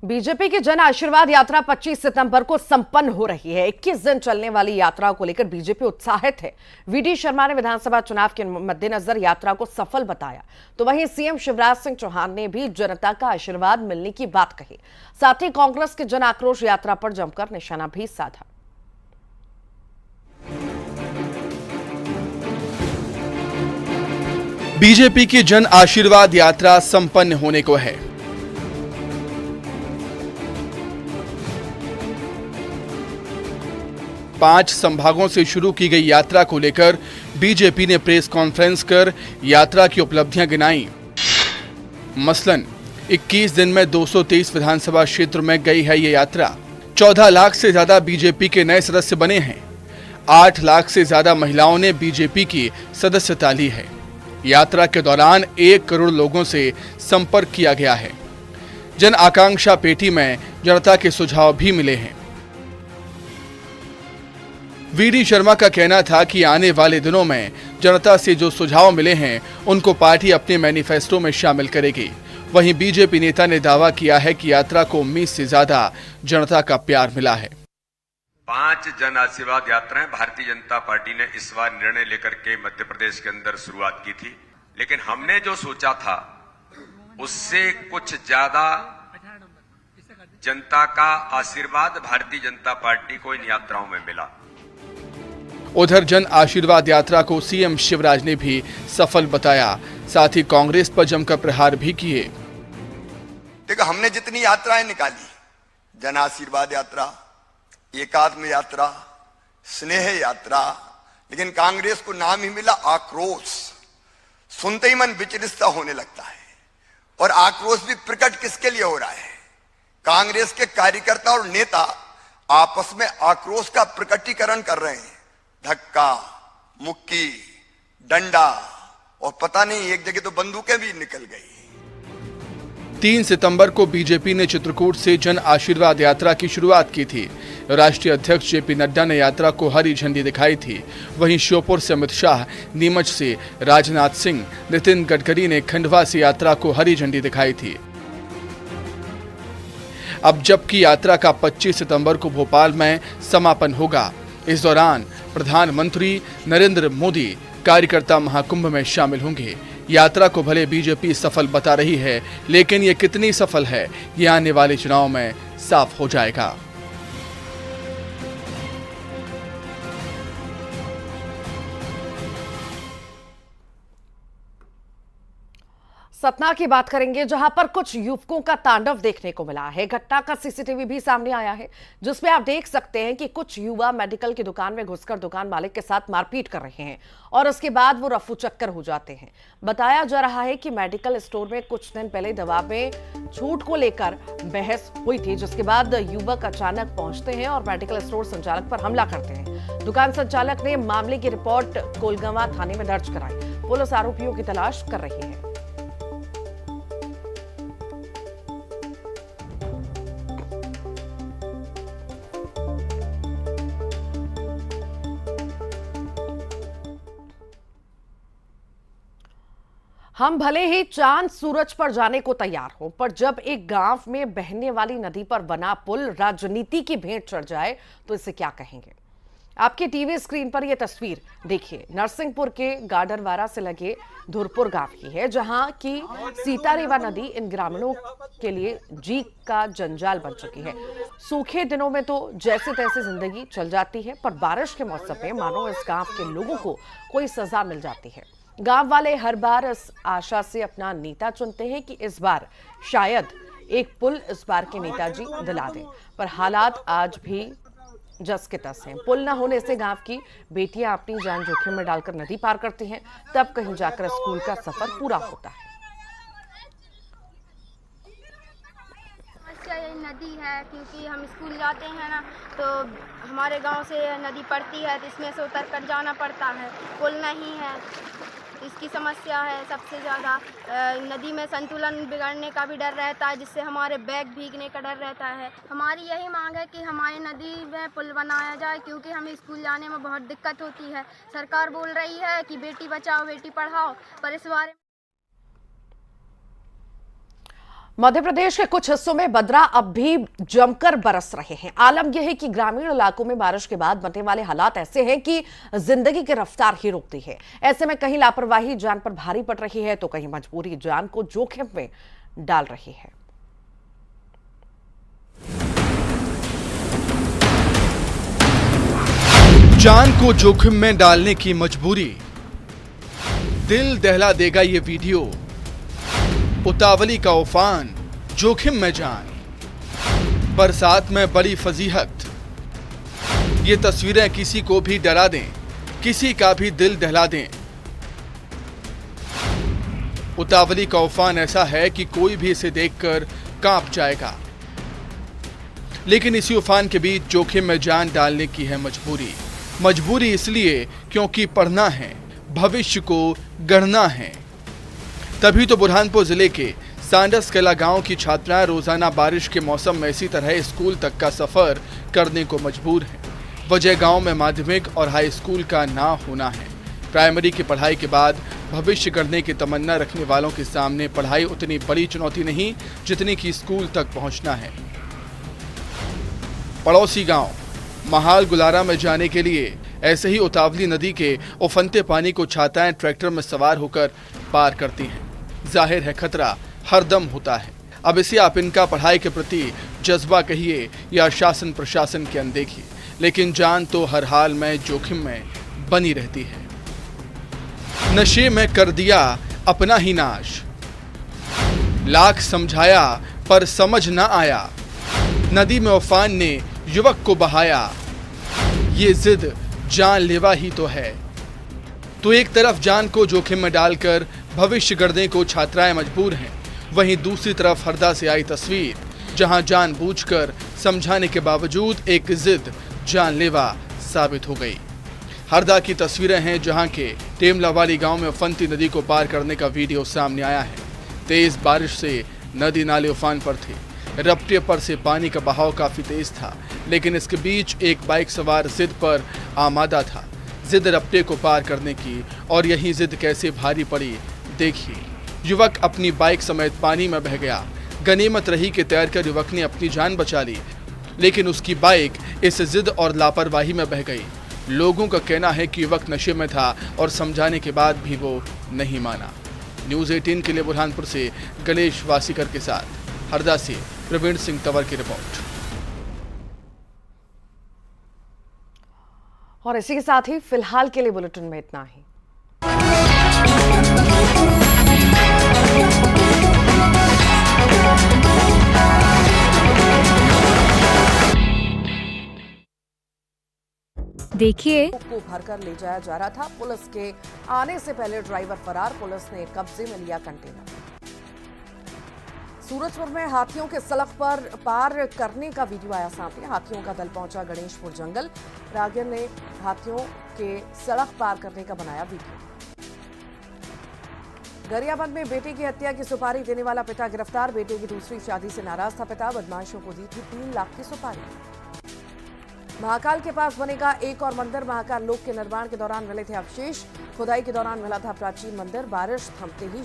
BJP की जन आशीर्वाद यात्रा 25 सितंबर को संपन्न हो रही है। 21 दिन चलने वाली यात्रा को लेकर बीजेपी उत्साहित है। वीडी शर्मा ने विधानसभा चुनाव के मद्देनजर यात्रा को सफल बताया, तो वहीं सीएम शिवराज सिंह चौहान ने भी जनता का आशीर्वाद मिलने की बात कही। साथ ही कांग्रेस की जन आक्रोश यात्रा पर जमकर निशाना भी साधा। बीजेपी की जन आशीर्वाद यात्रा संपन्न होने को है। पांच संभागों से शुरू की गई यात्रा को लेकर बीजेपी ने प्रेस कॉन्फ्रेंस कर यात्रा की उपलब्धियां गिनाई। मसलन 21 दिन में 223 विधानसभा क्षेत्र में गई है ये यात्रा। 14 लाख से ज्यादा बीजेपी के नए सदस्य बने हैं। 8 लाख से ज्यादा महिलाओं ने बीजेपी की सदस्यता ली है। यात्रा के दौरान 1 करोड़ लोगों से संपर्क किया गया है। जन आकांक्षा पेटी में जनता के सुझाव भी मिले हैं। वीडी शर्मा का कहना था कि आने वाले दिनों में जनता से जो सुझाव मिले हैं उनको पार्टी अपने मैनिफेस्टो में शामिल करेगी। वहीं बीजेपी नेता ने दावा किया है कि यात्रा को उम्मीद से ज्यादा जनता का प्यार मिला है। 5 जन आशीर्वाद यात्राएं भारतीय जनता पार्टी ने इस बार निर्णय लेकर के मध्य प्रदेश के अंदर शुरुआत की थी, लेकिन हमने जो सोचा था उससे कुछ ज्यादा जनता का आशीर्वाद भारतीय जनता पार्टी को इन यात्राओं में मिला। उधर जन आशीर्वाद यात्रा को सीएम शिवराज ने भी सफल बताया। साथ ही कांग्रेस पर जमकर प्रहार भी किए। देखो, हमने जितनी यात्राएं निकाली, जन आशीर्वाद यात्रा, एकात्म यात्रा, स्नेह यात्रा, लेकिन कांग्रेस को नाम ही मिला आक्रोश। सुनते ही मन विचलित होने लगता है। और आक्रोश भी प्रकट किसके लिए हो रहा है? कांग्रेस के कार्यकर्ता और नेता आपस में आक्रोश का प्रकटीकरण कर रहे हैं। धक्का, मुक्की, डंडा और पता नहीं एक जगह तो बंदूकें भी निकल गई। 3 सितंबर को बीजेपी ने चित्रकूट से जन आशीर्वाद यात्रा की शुरुआत की थी। राष्ट्रीय अध्यक्ष जेपी नड्डा ने यात्रा को हरी झंडी दिखाई थी। वहीं श्योपुर से अमित शाह, नीमच से राजनाथ सिंह, नितिन गडकरी ने खंडवा से यात्रा को हरी झंडी दिखाई थी। अब जबकि यात्रा का 25 सितंबर को भोपाल में समापन होगा। इस दौरान प्रधानमंत्री नरेंद्र मोदी कार्यकर्ता महाकुंभ में शामिल होंगे। यात्रा को भले बीजेपी सफल बता रही है, लेकिन ये कितनी सफल है ये आने वाले चुनाव में साफ हो जाएगा। सतना की बात करेंगे, जहां पर कुछ युवकों का तांडव देखने को मिला है। घटना का सीसीटीवी भी सामने आया है, जिसमें आप देख सकते हैं कि कुछ युवा मेडिकल की दुकान में घुसकर दुकान मालिक के साथ मारपीट कर रहे हैं और उसके बाद वो रफू चक्कर हो जाते हैं। बताया जा रहा है कि मेडिकल स्टोर में कुछ दिन पहले दवा में छूट को लेकर बहस हुई थी, जिसके बाद युवक अचानक पहुंचते हैं और मेडिकल स्टोर संचालक पर हमला करते हैं। दुकान संचालक ने मामले की रिपोर्ट कोलगंवा थाने में दर्ज कराई। पुलिस आरोपियों की तलाश कर रही है। हम भले ही चांद सूरज पर जाने को तैयार हो, पर जब एक गांव में बहने वाली नदी पर बना पुल राजनीति की भेंट चढ़ जाए तो इसे क्या कहेंगे। आपकी टीवी स्क्रीन पर यह तस्वीर देखिए, नरसिंहपुर के गाडरवारा से लगे धुरपुर गांव की है, जहां की सीतारेवा नदी इन ग्रामीणों के लिए जी का जंजाल बन चुकी है। सूखे दिनों में तो जैसे तैसे जिंदगी चल जाती है, पर बारिश के मौसम में मानो इस गांव के लोगों को कोई सजा मिल जाती है। गांव वाले हर बार इस आशा से अपना नेता चुनते हैं कि इस बार शायद एक पुल इस बार के नेताजी दिला दें, पर हालात आज भी जस के तस हैं। पुल न होने से गांव की बेटियां अपनी जान जोखिम में डालकर नदी पार करती हैं, तब कहीं जाकर स्कूल का सफर पूरा होता है। ये नदी है, क्योंकि हम स्कूल जाते हैं ना, तो हमारे गांव से नदी पड़ती है, तो इसमें से उतर कर जाना पड़ता है। पुल नहीं है, इसकी समस्या है सबसे ज़्यादा। नदी में संतुलन बिगड़ने का भी डर रहता है, जिससे हमारे बैग भीगने का डर रहता है। हमारी यही मांग है कि हमारी नदी में पुल बनाया जाए, क्योंकि हमें स्कूल जाने में बहुत दिक्कत होती है। सरकार बोल रही है कि बेटी बचाओ बेटी पढ़ाओ, पर इस बारे में मध्य प्रदेश के कुछ हिस्सों में बदरा अब भी जमकर बरस रहे हैं। आलम यह है कि ग्रामीण इलाकों में बारिश के बाद बनने वाले हालात ऐसे हैं कि जिंदगी की रफ्तार ही रुकती है। ऐसे में कहीं लापरवाही जान पर भारी पड़ रही है तो कहीं मजबूरी जान को जोखिम में डाल रही है। जान को जोखिम में डालने की मजबूरी। दिल दहला देगा ये वीडियो। उतावली का उफान, जोखिम में जान, बरसात में बड़ी फजीहत। ये तस्वीरें किसी को भी डरा दें, किसी का भी दिल दहला दें। उतावली का उफान ऐसा है कि कोई भी इसे देखकर कांप जाएगा। लेकिन इसी उफान के बीच जोखिम में जान डालने की है मजबूरी। मजबूरी इसलिए क्योंकि पढ़ना है, भविष्य को गढ़ना है। तभी तो बुरहानपुर जिले के सांडस कला गांव की छात्राएं रोजाना बारिश के मौसम में इसी तरह स्कूल तक का सफर करने को मजबूर हैं। वजह गांव में माध्यमिक और हाई स्कूल का ना होना है। प्राइमरी की पढ़ाई के बाद भविष्य करने की तमन्ना रखने वालों के सामने पढ़ाई उतनी बड़ी चुनौती नहीं जितनी कि स्कूल तक पहुंचना है। पड़ोसी गांव महाल गुलारा में जाने के लिए ऐसे ही उतावली नदी के उफनते पानी को छात्राएं ट्रैक्टर में सवार होकर पार करती हैं। जाहिर है खतरा हरदम होता है। अब इसे आप इनका पढ़ाई के प्रति जज्बा कहिए या शासन प्रशासन की अनदेखी, लेकिन जान तो हर हाल में जोखिम में बनी रहती है। नशे में कर दिया अपना ही नाश, लाख समझाया पर समझ ना आया। नदी में उफान ने युवक को बहाया, ये जिद जानलेवा ही तो है। तो एक तरफ जान को जोखिम में डालकर भविष्य गढ़ने को छात्राएं मजबूर हैं, वहीं दूसरी तरफ हरदा से आई तस्वीर जहां जानबूझकर समझाने के बावजूद एक जिद जानलेवा साबित हो गई। हरदा की तस्वीरें हैं जहां के टेमलावाली गांव में उफनती नदी को पार करने का वीडियो सामने आया है। तेज बारिश से नदी नाले उफान पर थे। रपटे पर से पानी का बहाव काफी तेज था, लेकिन इसके बीच एक बाइक सवार जिद पर आमादा था। जिद रपटे को पार करने की, और यही जिद कैसे भारी पड़ी देखिए। युवक अपनी बाइक समेत पानी में बह गया। गनीमत रही कि तैरकर युवक ने अपनी जान बचा ली, लेकिन उसकी बाइक इस जिद और लापरवाही में बह गई। लोगों का कहना है कि युवक नशे में था और समझाने के बाद भी वो नहीं माना। न्यूज़ 18 के लिए बुरहानपुर से गणेश वासीकर के साथ हरदा से प्रवीण सिंह तंवर की रिपोर्ट। और इसी के साथ ही फिलहाल के लिए बुलेटिन में इतना ही। देखिए को भरकर ले जाया जा रहा था। पुलिस के आने से पहले ड्राइवर फरार, पुलिस ने कब्जे में लिया कंटेनर। सूरजपुर में हाथियों के सड़क पर पार करने का वीडियो आया सामने। हाथियों का दल पहुंचा गणेशपुर जंगल। रागिर ने हाथियों के सड़क पार करने का बनाया वीडियो। गरियाबंद में बेटे की हत्या की सुपारी देने वाला पिता गिरफ्तार। बेटे की दूसरी शादी से नाराज था पिता, बदमाशों को दी थी 3 लाख की सुपारी। महाकाल के पास बनेगा एक और मंदिर। महाकाल लोक के निर्माण के दौरान मिले थे अवशेष। खुदाई के दौरान मिला था प्राचीन मंदिर। बारिश थमते ही